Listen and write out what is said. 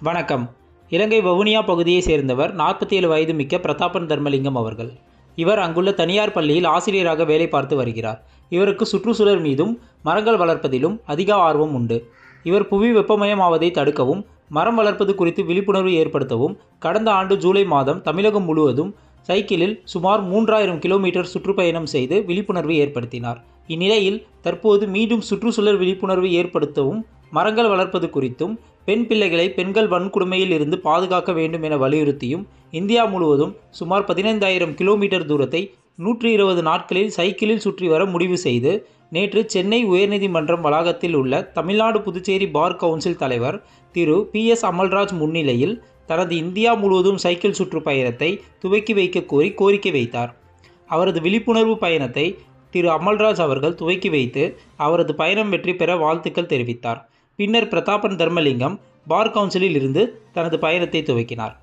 வணக்கம். இலங்கை வவுனியா பகுதியை சேர்ந்தவர் 47 வயது மிக்க பிரதாபன் தர்மலிங்கம் அவர்கள். இவர் அங்குள்ள தனியார் பள்ளியில் ஆசிரியராக வேலை பார்த்து வருகிறார். இவருக்கு சுற்றுச்சூழல் மீதும் மரங்கள் வளர்ப்பதிலும் அதிக ஆர்வம் உண்டு. இவர் புவி வெப்பமயமாவதை தடுக்கவும் மரம் வளர்ப்பது குறித்து விழிப்புணர்வு ஏற்படுத்தவும் கடந்த ஆண்டு ஜூலை மாதம் தமிழகம் முழுவதும் சைக்கிளில் சுமார் 3000 கிலோமீட்டர் சுற்றுப்பயணம் செய்து விழிப்புணர்வு ஏற்படுத்தினார். இந்நிலையில் தற்போது மீண்டும் சுற்றுச்சூழல் விழிப்புணர்வு ஏற்படுத்தவும் மரங்கள் வளர்ப்பது குறித்தும் பெண் பிள்ளைகளை பெண்கள் வன்கொடுமையில் இருந்து பாதுகாக்க வேண்டும் என வலியுறுத்தியும் இந்தியா முழுவதும் சுமார் 15000 கிலோமீட்டர் தூரத்தை 120 நாட்களில் சைக்கிளில் சுற்றி வர முடிவு செய்து நேற்று சென்னை உயர்நீதிமன்றம் வளாகத்தில் உள்ள தமிழ்நாடு புதுச்சேரி பார் கவுன்சில் தலைவர் திரு PS அமல்ராஜ் முன்னிலையில் தனது இந்தியா முழுவதும் சைக்கிள் சுற்றுப்பயணத்தை துவக்கி வைக்க கோரி கோரிக்கை வைத்தார். அவரது விழிப்புணர்வு பயணத்தை திரு அமல்ராஜ் அவர்கள் துவக்கி வைத்து அவரது பயணம் வெற்றி பெற வாழ்த்துக்கள் தெரிவித்தார். பின்னர் பிரதாபன் தர்மலிங்கம் பார் கவுன்சிலில் இருந்து தனது பயணத்தை துவக்கினார்.